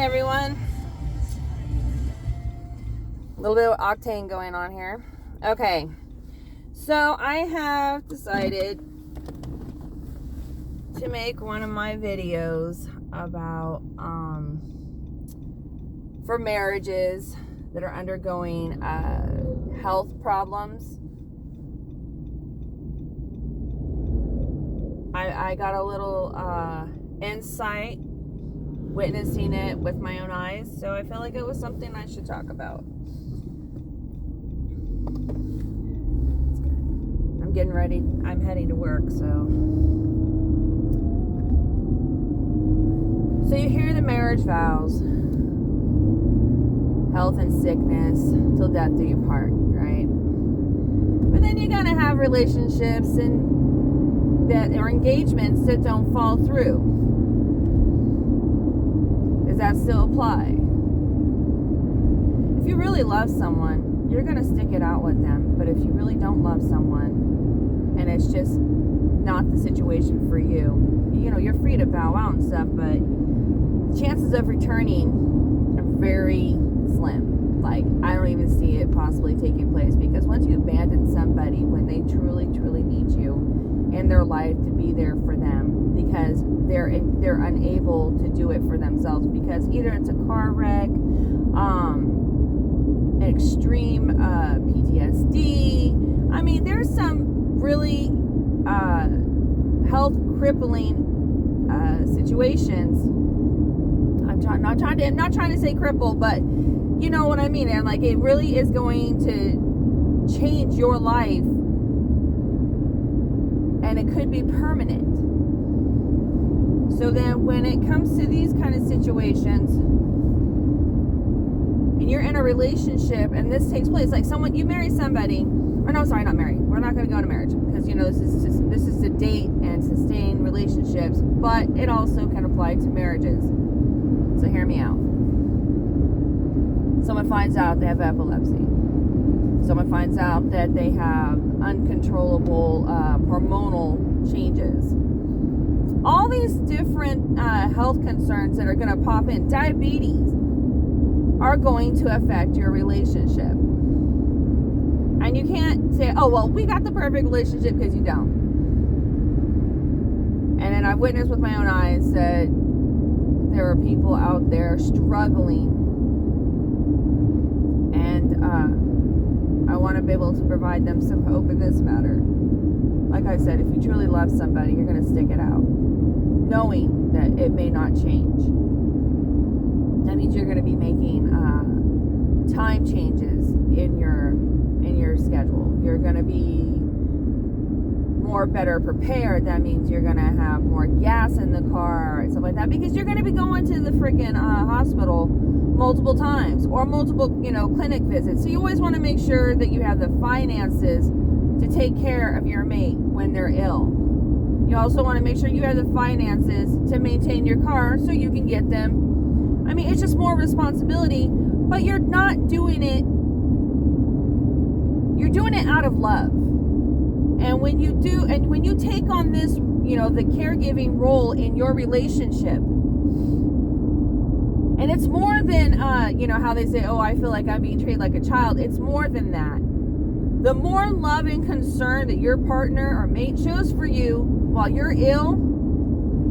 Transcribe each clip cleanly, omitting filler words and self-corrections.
Hey everyone. A little bit of octane going on here. Okay. So I have decided to make one of my videos about for marriages that are undergoing health problems. I got a little insight witnessing it with my own eyes, so I felt like it was something I should talk about. I'm getting ready. I'm heading to work, so you hear the marriage vows: health and sickness, till death do you part, right? But then you're gonna have relationships and that or engagements that don't fall through. Does that still apply? If you really love someone, you're going to stick it out with them. But if you really don't love someone and it's just not the situation for you, you're free to bow out and stuff, but chances of returning are very slim. Like, I don't even see it possibly taking place, because once you abandon somebody when they truly, truly need you in their life to be there for them, because they're unable to do it for themselves, because either it's a car wreck, an extreme PTSD. I mean, there's some really health crippling situations. I'm not trying to say cripple, but you know what I mean. And like, it really is going to change your life, and it could be permanent. So then when it comes to these kind of situations, and you're in a relationship and this takes place, like you marry somebody, or no, sorry, not marry. We're not going to go into marriage, because this is to date and sustain relationships, but it also can apply to marriages. So hear me out. Someone finds out they have epilepsy. Someone finds out that they have uncontrollable hormonal changes. All these different health concerns that are going to pop in, diabetes, are going to affect your relationship. And you can't say, oh, well, we got the perfect relationship, because you don't. And then I've witnessed with my own eyes that there are people out there struggling. And I want to be able to provide them some hope in this matter. Like I said, if you truly love somebody, you're going to stick it out, knowing that it may not change. That means you're going to be making time changes in your schedule. You're going to be better prepared. That means you're going to have more gas in the car and stuff like that, because you're going to be going to the freaking hospital multiple times, or multiple clinic visits. So you always want to make sure that you have the finances to take care of your mate when they're ill. You also want to make sure you have the finances to maintain your car so you can get them. I mean, it's just more responsibility, but you're not doing it. You're doing it out of love. And when you do, and when you take on this, the caregiving role in your relationship, and it's more than, how they say, oh, I feel like I'm being treated like a child. It's more than that. The more love and concern that your partner or mate shows for you while you're ill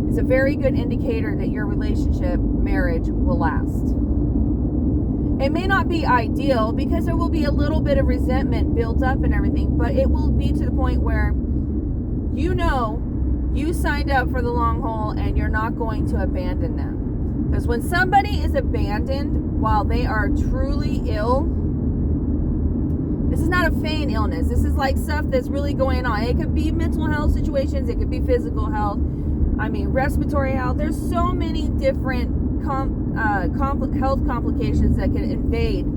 is a very good indicator that your relationship, marriage, will last. It may not be ideal, because there will be a little bit of resentment built up and everything, but it will be to the point where you signed up for the long haul and you're not going to abandon them. Because when somebody is abandoned while they are truly ill, this is not a feigned illness. This is like stuff that's really going on. It could be mental health situations. It could be physical health. I mean, respiratory health. There's so many different health complications that can invade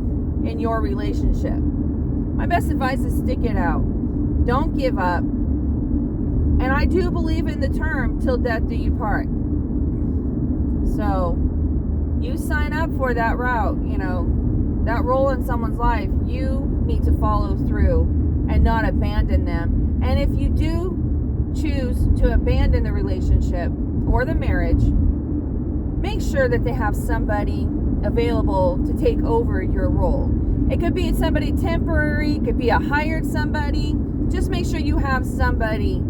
in your relationship. My best advice is stick it out. Don't give up. And I do believe in the term, till death do you part. So you sign up for that route, that role in someone's life. You need to follow through and not abandon them. And if you do choose to abandon the relationship or the marriage, make sure that they have somebody available to take over your role. It could be somebody temporary, it could be a hired somebody. Just make sure you have somebody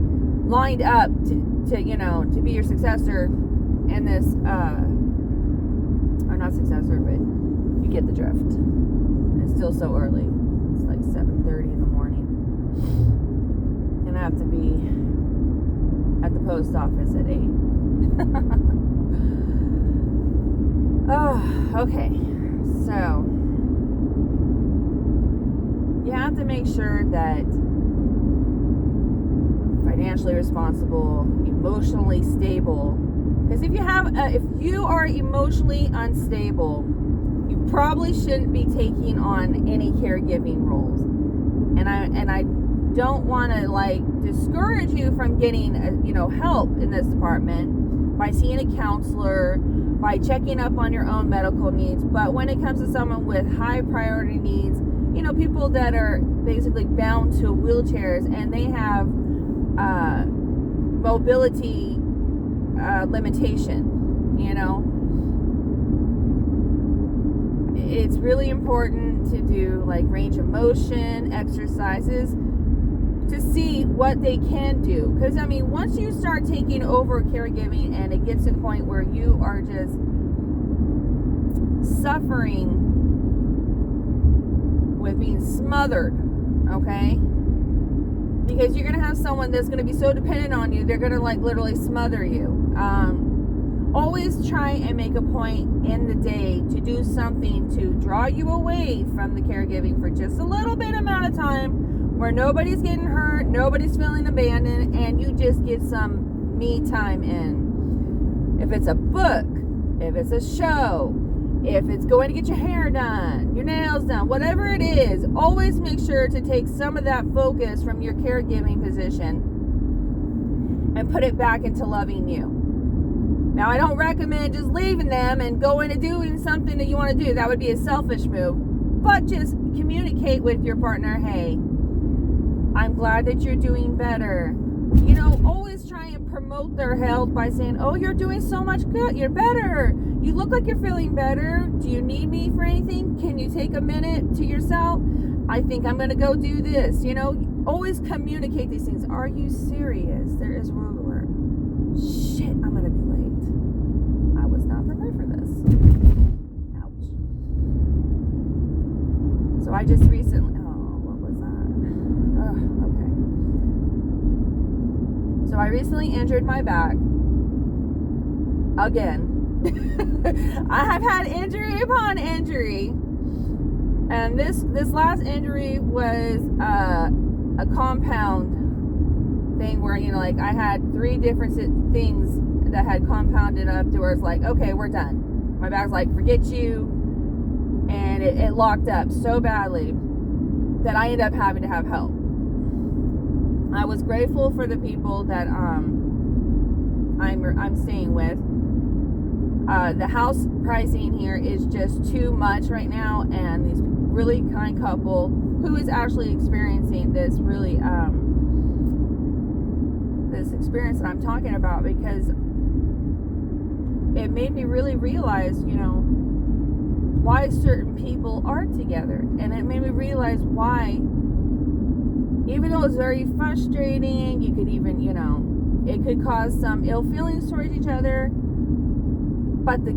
lined up to be your successor in this, or not successor, but you get the drift. It's still so early. It's like 7:30 in the morning. And I have to be at the post office at 8. Oh, okay. So, you have to make sure that financially responsible, emotionally stable. Because if you are emotionally unstable, you probably shouldn't be taking on any caregiving roles. And I don't want to discourage you from getting help in this department by seeing a counselor, by checking up on your own medical needs. But when it comes to someone with high priority needs, people that are basically bound to wheelchairs and they have mobility limitation, it's really important to do range of motion exercises to see what they can do. Because once you start taking over caregiving and it gets to the point where you are just suffering with being smothered, okay? Because you're going to have someone that's going to be so dependent on you, they're going to literally smother you. Always try and make a point in the day to do something to draw you away from the caregiving for just a little bit amount of time where nobody's getting hurt, nobody's feeling abandoned, and you just get some me time in. If it's a book, if it's a show, if it's going to get your hair done, your nails done, whatever it is, always make sure to take some of that focus from your caregiving position and put it back into loving you. Now, I don't recommend just leaving them and going and doing something that you want to do. That would be a selfish move. But just communicate with your partner, hey, I'm glad that you're doing better. Always try and promote their health by saying, oh, you're doing so much good. You're better. You look like you're feeling better. Do you need me for anything? Can you take a minute to yourself? I think I'm going to go do this. Always communicate these things. Are you serious? There is road work. Shit, I'm going to be late. I was not prepared for this. Ouch. So I just recently, what was that? Okay. So I recently injured my back. Again. I have had injury upon injury. And this last injury was a compound thing where, I had 3 different things that had compounded up to where it's okay, we're done. My back's forget you. And it locked up so badly that I ended up having to have help. I was grateful for the people that I'm staying with. The house pricing here is just too much right now, and these really kind couple who is actually experiencing this really this experience that I'm talking about, because it made me really realize, why certain people are together. And it made me realize why, even though it's very frustrating, you could even, it could cause some ill feelings towards each other, but the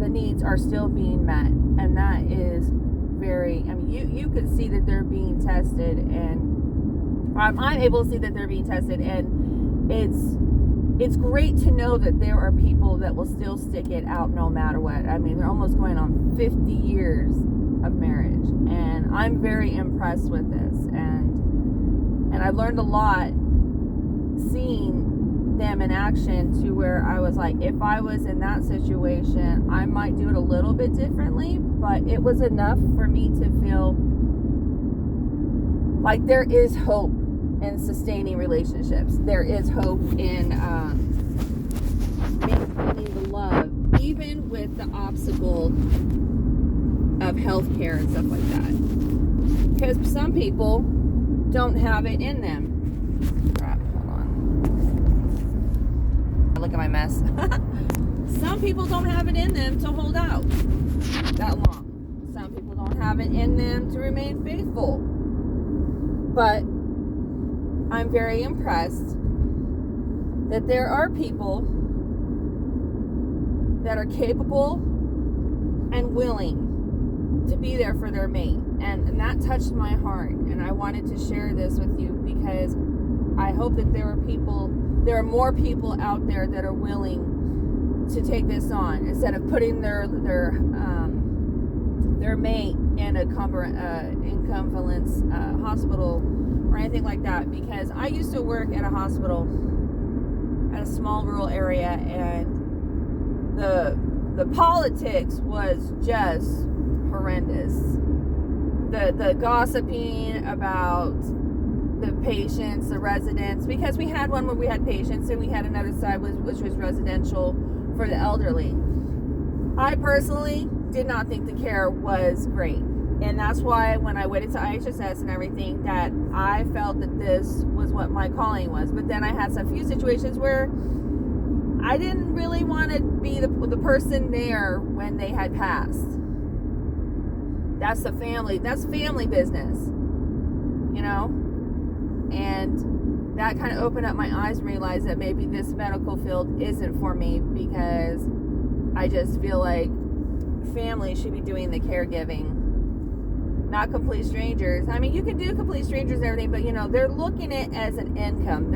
needs are still being met. And that is very, you could see that they're being tested, and I'm able to see that they're being tested, and it's great to know that there are people that will still stick it out no matter what. They're almost going on 50 years of marriage, and I'm very impressed with this, and I've learned a lot seeing them in action, to where I was if I was in that situation, I might do it a little bit differently, but it was enough for me to feel like there is hope in sustaining relationships. There is hope in maintaining the love, even with the obstacle of healthcare and stuff like that. Because some people don't have it in them. Crap, hold on. Look at my mess. Some people don't have it in them to hold out that long. Some people don't have it in them to remain faithful. But I'm very impressed that there are people that are capable and willing to be there for their mate. And that touched my heart. And I wanted to share this with you because I hope that there are more people out there that are willing to take this on instead of putting their mate in a convalescence hospital or anything like that. Because I used to work at a hospital at a small rural area, and the politics was just horrendous. The gossiping about the patients, the residents, because we had one where we had patients and we had another side which was residential for the elderly. I personally did not think the care was great. And that's why when I went into IHSS and everything, that I felt that this was what my calling was. But then I had some few situations where I didn't really want to be the person there when they had passed. That's family business, you know? And that kind of opened up my eyes and realized that maybe this medical field isn't for me, because I just feel like family should be doing the caregiving, not complete strangers. I mean, you can do complete strangers and everything, but they're looking at it as an income.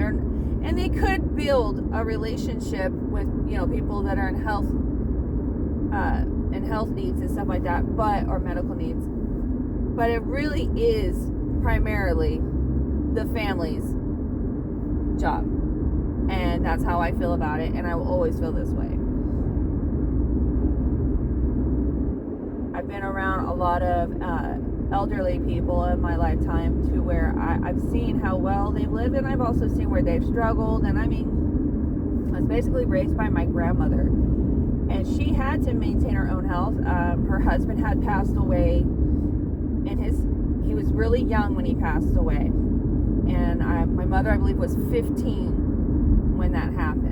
And they could build a relationship with people that are in health needs and stuff like that, or medical needs. But it really is primarily the family's job, and that's how I feel about it, and I will always feel this way. I've been around a lot of elderly people in my lifetime to where I've seen how well they've lived, and I've also seen where they've struggled. And I mean, I was basically raised by my grandmother, and she had to maintain her own health. Her husband had passed away, and he was really young when he passed away. And my mother, I believe, was 15 when that happened.